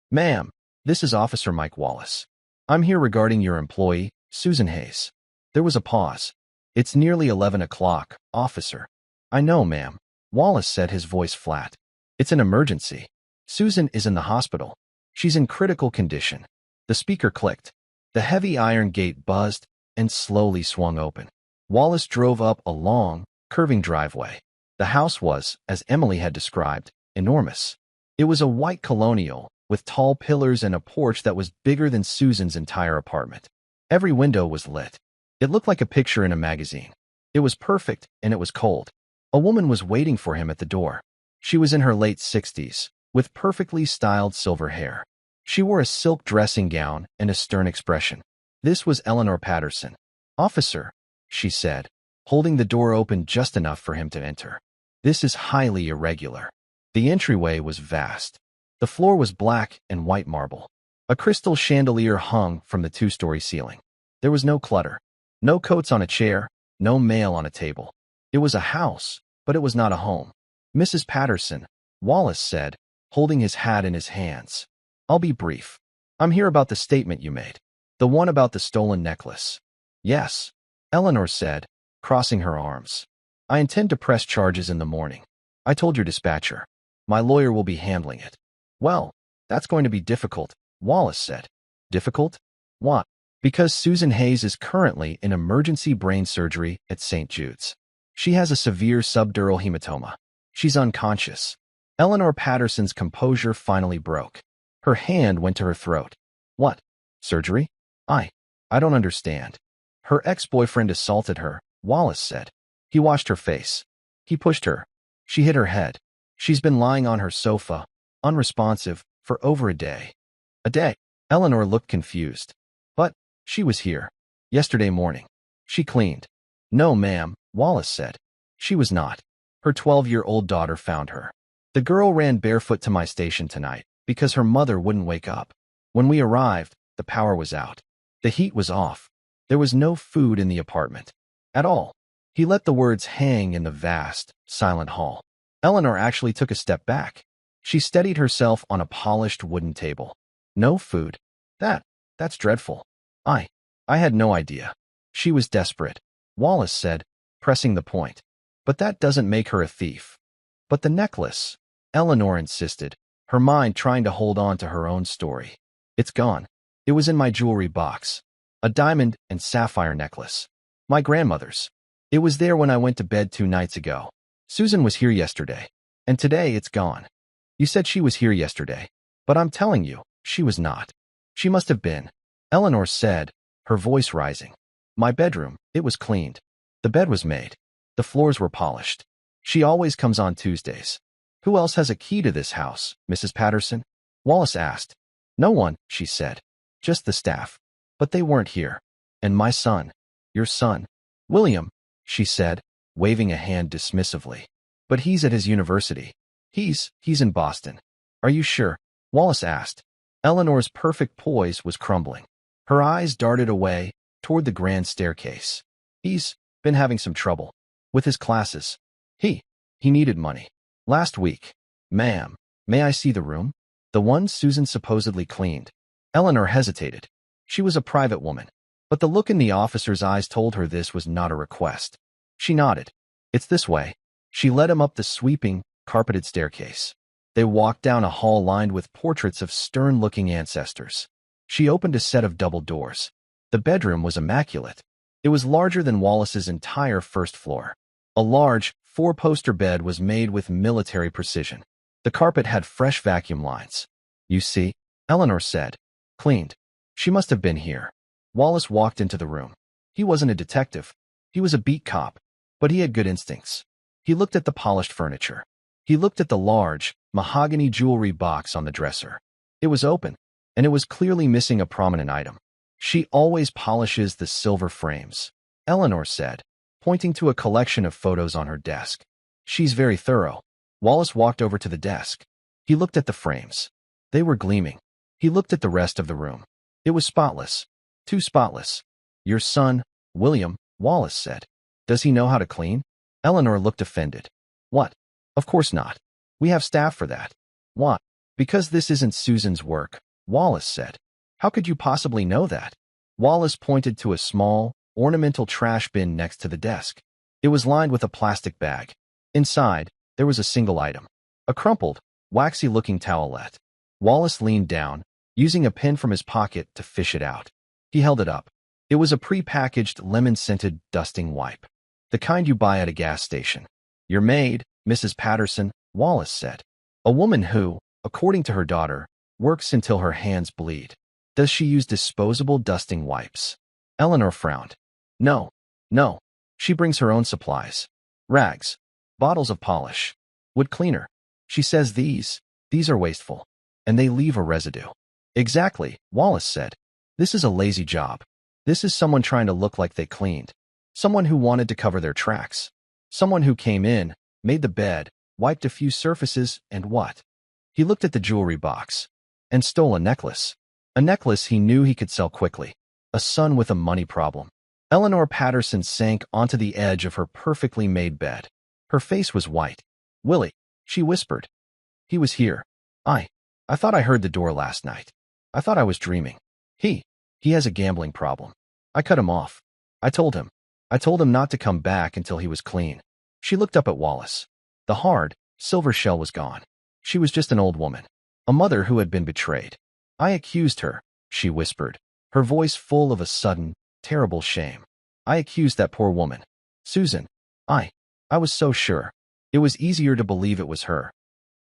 ma'am, this is Officer Mike Wallace. I'm here regarding your employee, Susan Hayes." There was a pause. "It's nearly 11 o'clock, officer." "I know, ma'am," Wallace said, his voice flat. "It's an emergency. Susan is in the hospital. She's in critical condition." The speaker clicked. The heavy iron gate buzzed and slowly swung open. Wallace drove up a long, curving driveway. The house was, as Emily had described, enormous. It was a white colonial, with tall pillars and a porch that was bigger than Susan's entire apartment. Every window was lit. It looked like a picture in a magazine. It was perfect, and it was cold. A woman was waiting for him at the door. She was in her late 60s, with perfectly styled silver hair. She wore a silk dressing gown and a stern expression. This was Eleanor Patterson. "Officer," she said, holding the door open just enough for him to enter. "This is highly irregular." The entryway was vast. The floor was black and white marble. A crystal chandelier hung from the two-story ceiling. There was no clutter. No coats on a chair, no mail on a table. It was a house, but it was not a home. "Mrs. Patterson," Wallace said, holding his hat in his hands. "I'll be brief. I'm here about the statement you made. The one about the stolen necklace." "Yes," Eleanor said, crossing her arms. "I intend to press charges in the morning. I told your dispatcher. My lawyer will be handling it." "Well, that's going to be difficult," Wallace said. "Difficult? What?" "Because Susan Hayes is currently in emergency brain surgery at St. Jude's. She has a severe subdural hematoma. She's unconscious." Eleanor Patterson's composure finally broke. Her hand went to her throat. "What? Surgery? I don't understand." "Her ex-boyfriend assaulted her," Wallace said. He washed her face. He pushed her. She hit her head. She's been lying on her sofa, unresponsive, for over a day. "A day?" Eleanor looked confused. "But she was here yesterday morning. She cleaned." "No, ma'am," Wallace said. "She was not. Her 12-year-old daughter found her. The girl ran barefoot to my station tonight because her mother wouldn't wake up. When we arrived, the power was out. The heat was off. There was no food in the apartment. At all." He let the words hang in the vast, silent hall. Eleanor actually took a step back. She steadied herself on a polished wooden table. "No food? That's dreadful. I had no idea." "She was desperate," Wallace said, pressing the point. "But that doesn't make her a thief." "But the necklace," Eleanor insisted, her mind trying to hold on to her own story. "It's gone. It was in my jewelry box. A diamond and sapphire necklace. My grandmother's. It was there when I went to bed 2 nights ago. Susan was here yesterday. And today it's gone. You said she was here yesterday. But I'm telling you, she was not. She must have been," Eleanor said, her voice rising. "My bedroom, it was cleaned. The bed was made. The floors were polished. She always comes on Tuesdays." "Who else has a key to this house, Mrs. Patterson?" Wallace asked. "No one," she said. "Just the staff. But they weren't here. And my son, your son, William," she said, waving a hand dismissively. "But he's at his university. He's in Boston." "Are you sure?" Wallace asked. Eleanor's perfect poise was crumbling. Her eyes darted away toward the grand staircase. "He's been having some trouble with his classes. He needed money. Last week." "Ma'am, may I see the room? The one Susan supposedly cleaned?" Eleanor hesitated. She was a private woman, but the look in the officer's eyes told her this was not a request. She nodded. "It's this way." She led him up the sweeping, carpeted staircase. They walked down a hall lined with portraits of stern-looking ancestors. She opened a set of double doors. The bedroom was immaculate. It was larger than Wallace's entire first floor. A large, 4-poster bed was made with military precision. The carpet had fresh vacuum lines. "You see," Eleanor said. "Cleaned. She must have been here." Wallace walked into the room. He wasn't a detective. He was a beat cop, but he had good instincts. He looked at the polished furniture. He looked at the large, mahogany jewelry box on the dresser. It was open, and it was clearly missing a prominent item. "She always polishes the silver frames," Eleanor said. pointing to a collection of photos on her desk. She's very thorough. Wallace walked over to the desk. He looked at the frames. They were gleaming. He looked at the rest of the room. It was spotless. Too spotless. Your son, William, Wallace said. Does he know how to clean? Eleanor looked offended. What? Of course not. We have staff for that. Why? Because this isn't Susan's work, Wallace said. How could you possibly know that? Wallace pointed to a small, ornamental trash bin next to the desk. It was lined with a plastic bag. Inside, there was a single item. A crumpled, waxy-looking towelette. Wallace leaned down, using a pin from his pocket to fish it out. He held it up. It was a pre-packaged lemon-scented dusting wipe. The kind you buy at a gas station. Your maid, Mrs. Patterson, Wallace said. A woman who, according to her daughter, works until her hands bleed. Does she use disposable dusting wipes? Eleanor frowned. No. She brings her own supplies. Rags. Bottles of polish. Wood cleaner. She says these are wasteful. And they leave a residue. Exactly, Wallace said. This is a lazy job. This is someone trying to look like they cleaned. Someone who wanted to cover their tracks. Someone who came in, made the bed, wiped a few surfaces, and what? He looked at the jewelry box. And stole a necklace. A necklace he knew he could sell quickly. A son with a money problem. Eleanor Patterson sank onto the edge of her perfectly made bed. Her face was white. Willie, she whispered. He was here. I thought I heard the door last night. I thought I was dreaming. He has a gambling problem. I cut him off. I told him not to come back until he was clean. She looked up at Wallace. The hard, silver shell was gone. She was just an old woman. A mother who had been betrayed. I accused her, she whispered, her voice full of a sudden, terrible shame. I accused that poor woman. Susan. I was so sure. It was easier to believe it was her.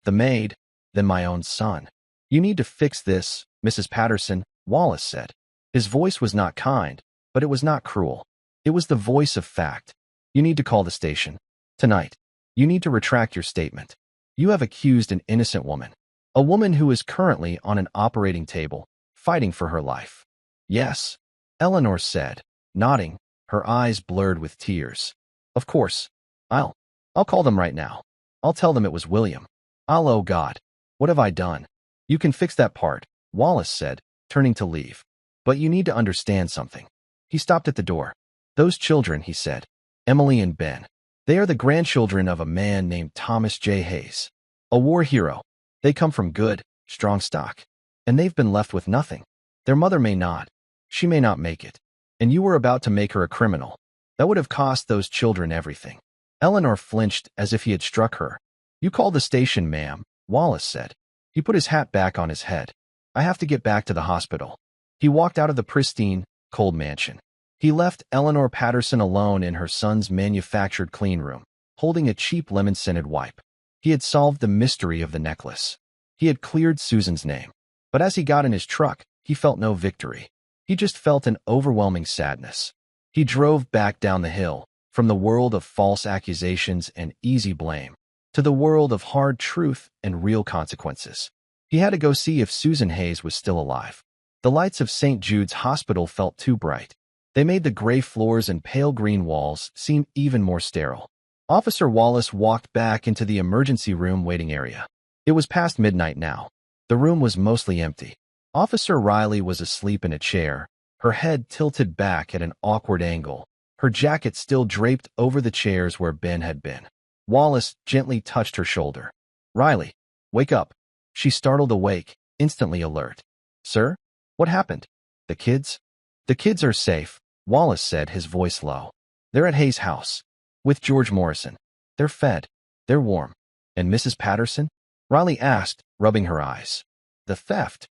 The maid, than my own son. You need to fix this, Mrs. Patterson, Wallace said. His voice was not kind, but it was not cruel. It was the voice of fact. You need to call the station. Tonight. You need to retract your statement. You have accused an innocent woman. A woman who is currently on an operating table, fighting for her life. Yes, Eleanor said, nodding, her eyes blurred with tears. Of course. I'll call them right now. I'll tell them it was William. Oh God. What have I done? You can fix that part, Wallace said, turning to leave. But you need to understand something. He stopped at the door. Those children, he said. Emily and Ben. They are the grandchildren of a man named Thomas J. Hayes. A war hero. They come from good, strong stock. And they've been left with nothing. Their mother may not. She may not make it. And you were about to make her a criminal. That would have cost those children everything. Eleanor flinched as if he had struck her. You call the station, ma'am, Wallace said. He put his hat back on his head. I have to get back to the hospital. He walked out of the pristine, cold mansion. He left Eleanor Patterson alone in her son's manufactured clean room, holding a cheap lemon-scented wipe. He had solved the mystery of the necklace. He had cleared Susan's name. But as he got in his truck, he felt no victory. He just felt an overwhelming sadness. He drove back down the hill, from the world of false accusations and easy blame, to the world of hard truth and real consequences. He had to go see if Susan Hayes was still alive. The lights of St. Jude's Hospital felt too bright. They made the gray floors and pale green walls seem even more sterile. Officer Wallace walked back into the emergency room waiting area. It was past midnight now. The room was mostly empty. Officer Riley was asleep in a chair, her head tilted back at an awkward angle, her jacket still draped over the chairs where Ben had been. Wallace gently touched her shoulder. Riley, wake up. She startled awake, instantly alert. Sir? What happened? The kids? The kids are safe, Wallace said, his voice low. They're at Hayes' house. With George Morrison. They're fed. They're warm. And Mrs. Patterson? Riley asked, rubbing her eyes. The theft?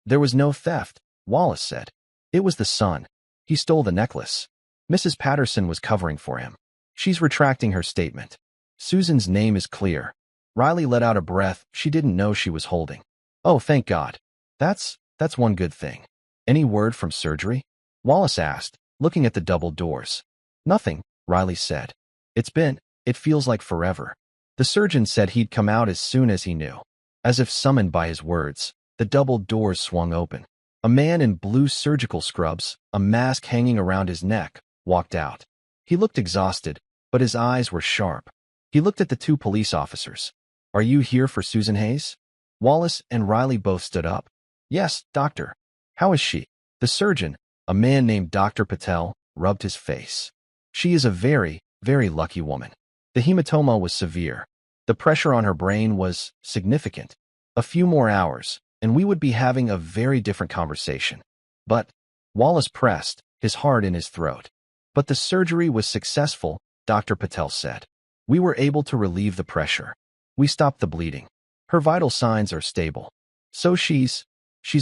There was no theft, Wallace said. It was the son. He stole the necklace. Mrs. Patterson was covering for him. She's retracting her statement. Susan's name is clear. Riley let out a breath she didn't know she was holding. Oh, thank God. That's one good thing. Any word from surgery? Wallace asked, looking at the double doors. Nothing, Riley said. It feels like forever. The surgeon said he'd come out as soon as he knew. As if summoned by his words, the double doors swung open. A man in blue surgical scrubs, a mask hanging around his neck, walked out. He looked exhausted, but his eyes were sharp. He looked at the two police officers. Are you here for Susan Hayes? Wallace and Riley both stood up. Yes, doctor. How is she? The surgeon, a man named Dr. Patel, rubbed his face. She is a very, very lucky woman. The hematoma was severe. The pressure on her brain was significant. A few more hours, and we would be having a very different conversation. But, Wallace pressed, his heart in his throat. But the surgery was successful, Dr. Patel said. We were able to relieve the pressure. We stopped the bleeding. Her vital signs are stable. So she's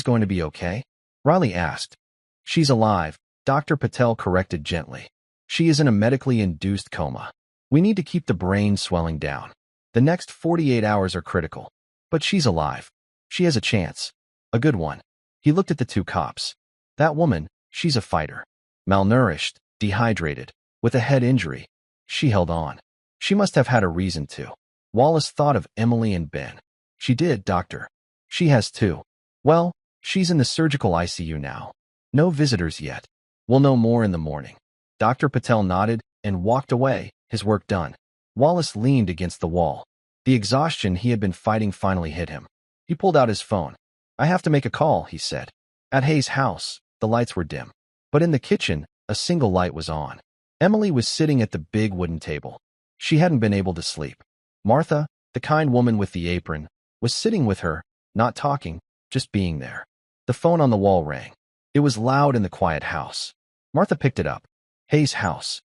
going to be okay? Riley asked. She's alive, Dr. Patel corrected gently. She is in a medically induced coma. We need to keep the brain swelling down. The next 48 hours are critical. But she's alive. She has a chance. A good one. He looked at the two cops. That woman, she's a fighter. Malnourished, dehydrated, with a head injury. She held on. She must have had a reason to. Wallace thought of Emily and Ben. She did, doctor. She has too. Well, she's in the surgical ICU now. No visitors yet. We'll know more in the morning. Dr. Patel nodded and walked away, his work done. Wallace leaned against the wall. The exhaustion he had been fighting finally hit him. He pulled out his phone. I have to make a call, he said. At Hayes' house, the lights were dim. But in the kitchen, a single light was on. Emily was sitting at the big wooden table. She hadn't been able to sleep. Martha, the kind woman with the apron, was sitting with her, not talking, just being there. The phone on the wall rang. It was loud in the quiet house. Martha picked it up. Hayes' house.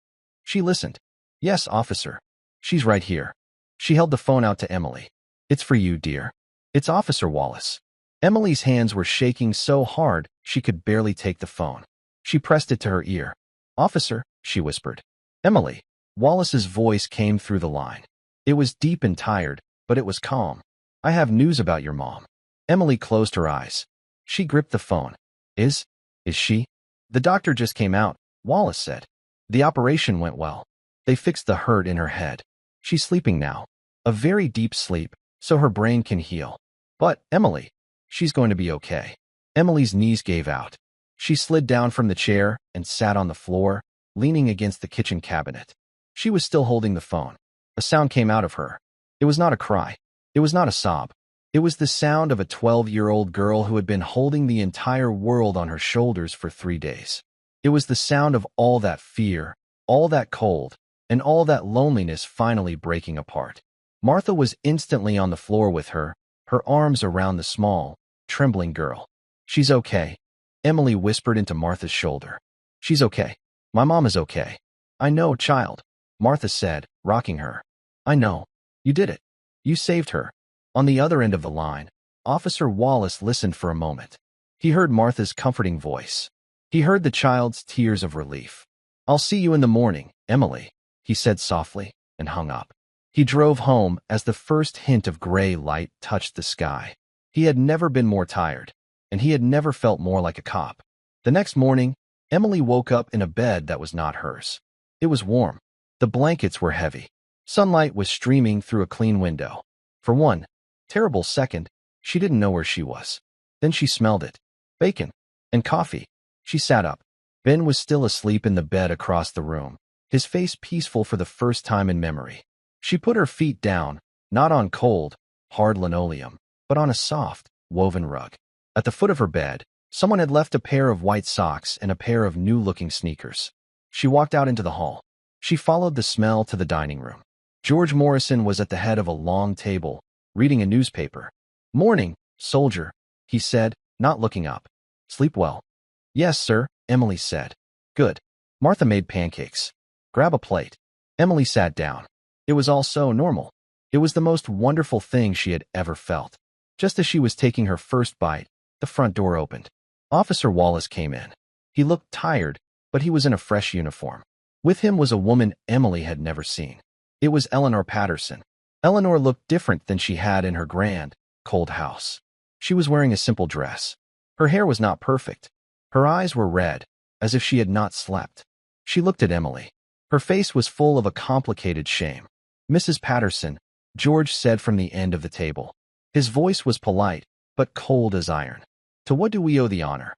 She listened. Yes, officer. She's right here. She held the phone out to Emily. It's for you, dear. It's Officer Wallace. Emily's hands were shaking so hard she could barely take the phone. She pressed it to her ear. Officer, she whispered. Emily. Wallace's voice came through the line. It was deep and tired, but it was calm. I have news about your mom. Emily closed her eyes. She gripped the phone. Is she? The doctor just came out, Wallace said. The operation went well. They fixed the hurt in her head. She's sleeping now. A very deep sleep, so her brain can heal. But, Emily, she's going to be okay. Emily's knees gave out. She slid down from the chair and sat on the floor, leaning against the kitchen cabinet. She was still holding the phone. A sound came out of her. It was not a cry. It was not a sob. It was the sound of a 12-year-old girl who had been holding the entire world on her shoulders for 3 days. It was the sound of all that fear, all that cold, and all that loneliness finally breaking apart. Martha was instantly on the floor with her, her arms around the small, trembling girl. She's okay. Emily whispered into Martha's shoulder. She's okay. My mom is okay. I know, child. Martha said, rocking her. I know. You did it. You saved her. On the other end of the line, Officer Wallace listened for a moment. He heard Martha's comforting voice. He heard the child's tears of relief. I'll see you in the morning, Emily, he said softly, and hung up. He drove home as the first hint of gray light touched the sky. He had never been more tired, and he had never felt more like a cop. The next morning, Emily woke up in a bed that was not hers. It was warm. The blankets were heavy. Sunlight was streaming through a clean window. For one terrible second, she didn't know where she was. Then she smelled it. Bacon. And coffee. She sat up. Ben was still asleep in the bed across the room, his face peaceful for the first time in memory. She put her feet down, not on cold, hard linoleum, but on a soft, woven rug. At the foot of her bed, someone had left a pair of white socks and a pair of new-looking sneakers. She walked out into the hall. She followed the smell to the dining room. George Morrison was at the head of a long table, reading a newspaper. Morning, soldier, he said, not looking up. Sleep well. Yes, sir, Emily said. Good. Martha made pancakes. Grab a plate. Emily sat down. It was all so normal. It was the most wonderful thing she had ever felt. Just as she was taking her first bite, the front door opened. Officer Wallace came in. He looked tired, but he was in a fresh uniform. With him was a woman Emily had never seen. It was Eleanor Patterson. Eleanor looked different than she had in her grand, cold house. She was wearing a simple dress. Her hair was not perfect. Her eyes were red, as if she had not slept. She looked at Emily. Her face was full of a complicated shame. Mrs. Patterson, George said from the end of the table. His voice was polite, but cold as iron. To what do we owe the honor?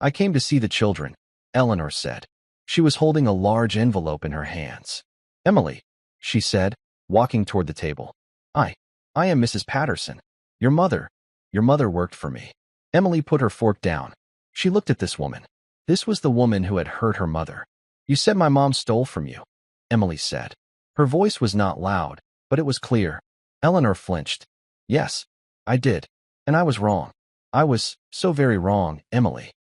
I came to see the children, Eleanor said. She was holding a large envelope in her hands. "Emily," she said, walking toward the table. I am Mrs. Patterson. Your mother. Your mother worked for me." Emily put her fork down. She looked at this woman. This was the woman who had hurt her mother. "You said my mom stole from you," Emily said. Her voice was not loud, but it was clear. Eleanor flinched. "Yes, I did. And I was wrong. I was so very wrong, Emily.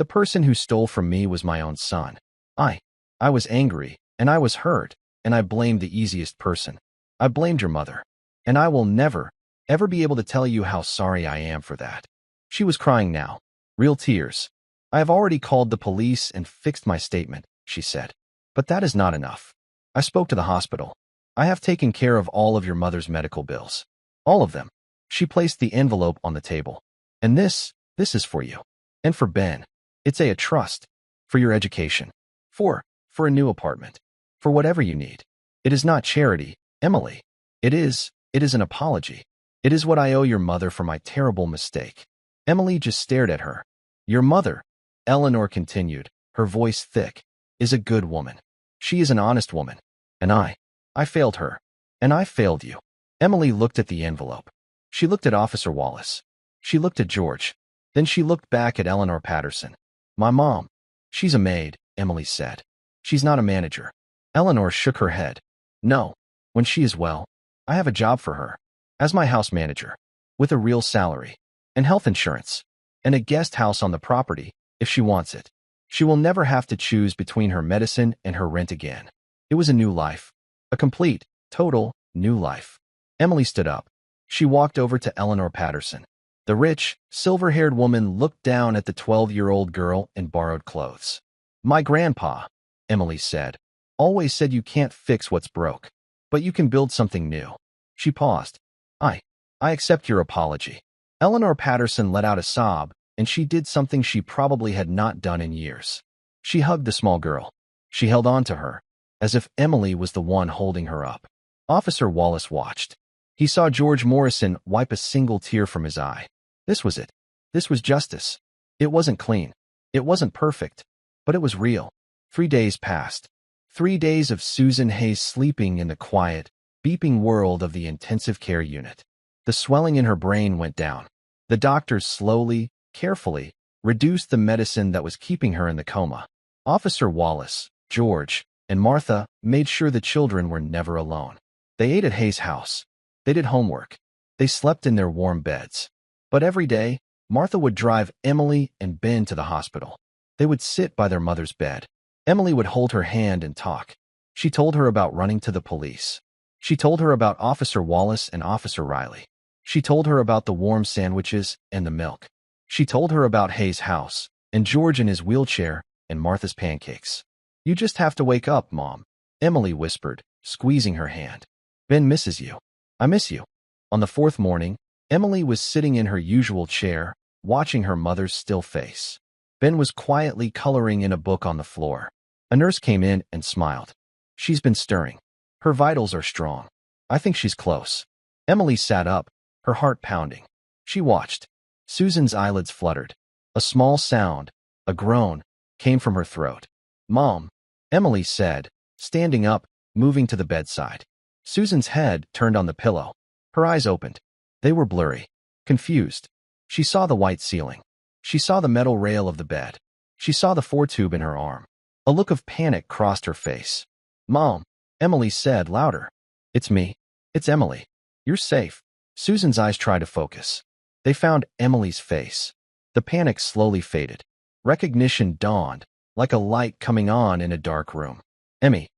The person who stole from me was my own son. I was angry, and I was hurt, and I blamed the easiest person. I blamed your mother. And I will never, ever be able to tell you how sorry I am for that." She was crying now. Real tears. "I have already called the police and fixed my statement," she said. "But that is not enough. I spoke to the hospital. I have taken care of all of your mother's medical bills. All of them." She placed the envelope on the table. "And this is for you. And for Ben. It's a trust. For your education. For a new apartment. For whatever you need. It is not charity, Emily. It is an apology. It is what I owe your mother for my terrible mistake." Emily just stared at her. "Your mother," Eleanor continued, her voice thick, "is a good woman. She is an honest woman. And I failed her. And I failed you." Emily looked at the envelope. She looked at Officer Wallace. She looked at George. Then she looked back at Eleanor Patterson. "My mom. She's a maid," Emily said. "She's not a manager." Eleanor shook her head. "No. When she is well, I have a job for her. As my house manager. With a real salary. And health insurance. And a guest house on the property, if she wants it. She will never have to choose between her medicine and her rent again." It was a new life. A complete, total, new life. Emily stood up. She walked over to Eleanor Patterson. The rich, silver-haired woman looked down at the 12-year-old girl in borrowed clothes. "My grandpa," Emily said, "always said you can't fix what's broke. But you can build something new." She paused. I accept your apology." Eleanor Patterson let out a sob, and she did something she probably had not done in years. She hugged the small girl. She held on to her, as if Emily was the one holding her up. Officer Wallace watched. He saw George Morrison wipe a single tear from his eye. This was it. This was justice. It wasn't clean. It wasn't perfect. But it was real. 3 days passed. 3 days of Susan Hayes sleeping in the quiet, beeping world of the intensive care unit. The swelling in her brain went down. The doctors slowly, carefully, reduced the medicine that was keeping her in the coma. Officer Wallace, George, and Martha made sure the children were never alone. They ate at Hayes' house. They did homework. They slept in their warm beds. But every day, Martha would drive Emily and Ben to the hospital. They would sit by their mother's bed. Emily would hold her hand and talk. She told her about running to the police. She told her about Officer Wallace and Officer Riley. She told her about the warm sandwiches and the milk. She told her about Hayes' house, and George in his wheelchair, and Martha's pancakes. "You just have to wake up, Mom," Emily whispered, squeezing her hand. "Ben misses you. I miss you." On the 4th morning, Emily was sitting in her usual chair, watching her mother's still face. Ben was quietly coloring in a book on the floor. A nurse came in and smiled. "She's been stirring. Her vitals are strong. I think she's close." Emily sat up, her heart pounding. She watched. Susan's eyelids fluttered. A small sound, a groan, came from her throat. "Mom," Emily said, standing up, moving to the bedside. Susan's head turned on the pillow. Her eyes opened. They were blurry, confused. She saw the white ceiling. She saw the metal rail of the bed. She saw the 4-tube in her arm. A look of panic crossed her face. "Mom," Emily said louder. "It's me. It's Emily. You're safe." Susan's eyes tried to focus. They found Emily's face. The panic slowly faded. Recognition dawned, like a light coming on in a dark room. "Emmy."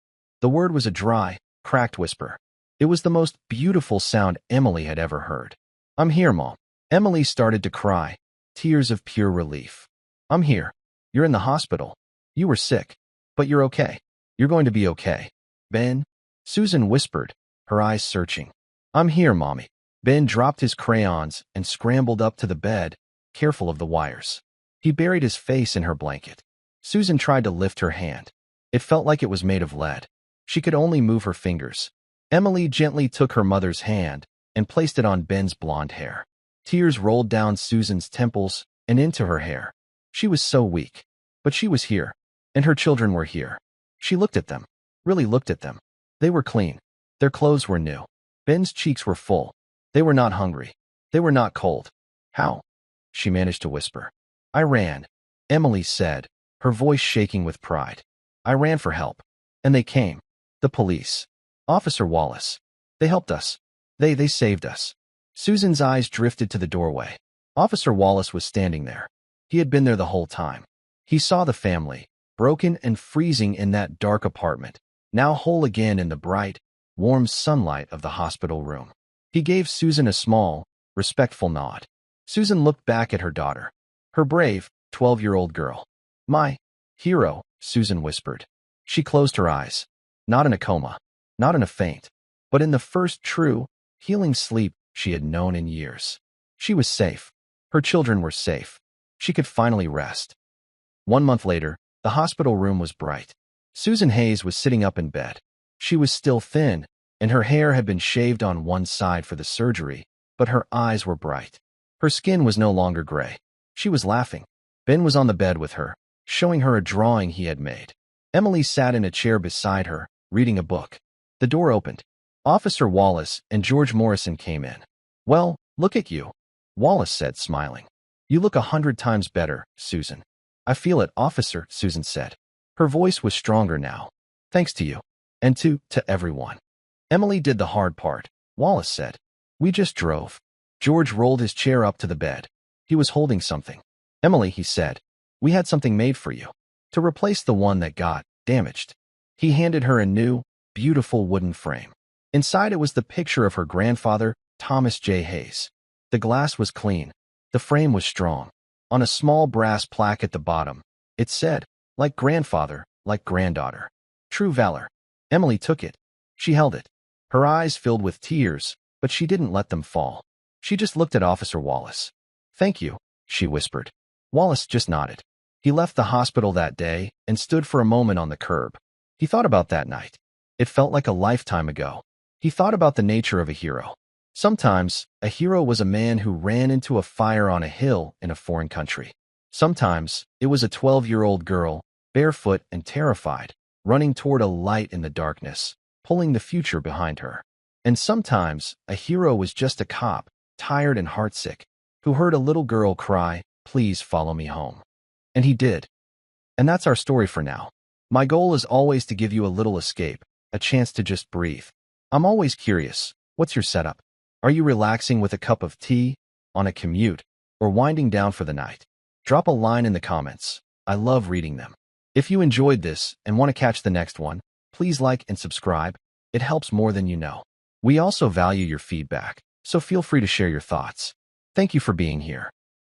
The word was a dry, cracked whisper. It was the most beautiful sound Emily had ever heard. "I'm here, Mom." Emily started to cry, tears of pure relief. "I'm here. You're in the hospital. You were sick. But you're okay. You're going to be okay." "Ben?" Susan whispered, her eyes searching. "I'm here, Mommy." Ben dropped his crayons and scrambled up to the bed, careful of the wires. He buried his face in her blanket. Susan tried to lift her hand. It felt like it was made of lead. She could only move her fingers. Emily gently took her mother's hand and placed it on Ben's blonde hair. Tears rolled down Susan's temples and into her hair. She was so weak. But she was here. And her children were here. She looked at them, really looked at them. They were clean. Their clothes were new. Ben's cheeks were full. They were not hungry. They were not cold. How? She managed to whisper. I ran, Emily said, her voice shaking with pride. I ran for help. And they came. The police. Officer Wallace. They helped us. They saved us. Susan's eyes drifted to the doorway. Officer Wallace was standing there. He had been there the whole time. He saw the family, broken and freezing in that dark apartment, now whole again in the bright, warm sunlight of the hospital room. He gave Susan a small, respectful nod. Susan looked back at her daughter, her brave, 12-year-old girl. My hero, Susan whispered. She closed her eyes, not in a coma, not in a faint, but in the first true, healing sleep she had known in years. She was safe. Her children were safe. She could finally rest. 1 month later, the hospital room was bright. Susan Hayes was sitting up in bed. She was still thin, and her hair had been shaved on one side for the surgery, but her eyes were bright. Her skin was no longer gray. She was laughing. Ben was on the bed with her, showing her a drawing he had made. Emily sat in a chair beside her, reading a book. The door opened. Officer Wallace and George Morrison came in. Well, look at you, Wallace said, smiling. You look 100 times better, Susan. I feel it, officer, Susan said. Her voice was stronger now. Thanks to you. And to everyone. Emily did the hard part, Wallace said. We just drove. George rolled his chair up to the bed. He was holding something. Emily, he said, we had something made for you. To replace the one that got damaged. He handed her a new, beautiful wooden frame. Inside it was the picture of her grandfather, Thomas J. Hayes. The glass was clean. The frame was strong. On a small brass plaque at the bottom, it said, like grandfather, like granddaughter. True valor. Emily took it. She held it. Her eyes filled with tears, but she didn't let them fall. She just looked at Officer Wallace. Thank you, she whispered. Wallace just nodded. He left the hospital that day and stood for a moment on the curb. He thought about that night. It felt like a lifetime ago. He thought about the nature of a hero. Sometimes, a hero was a man who ran into a fire on a hill in a foreign country. Sometimes, it was a 12-year-old girl, barefoot and terrified, running toward a light in the darkness, pulling the future behind her. And sometimes, a hero was just a cop, tired and heartsick, who heard a little girl cry, "Please follow me home." And he did. And that's our story for now. My goal is always to give you a little escape, a chance to just breathe. I'm always curious, what's your setup? Are you relaxing with a cup of tea, on a commute, or winding down for the night? Drop a line in the comments. I love reading them. If you enjoyed this and want to catch the next one, please like and subscribe. It helps more than you know. We also value your feedback, so feel free to share your thoughts. Thank you for being here.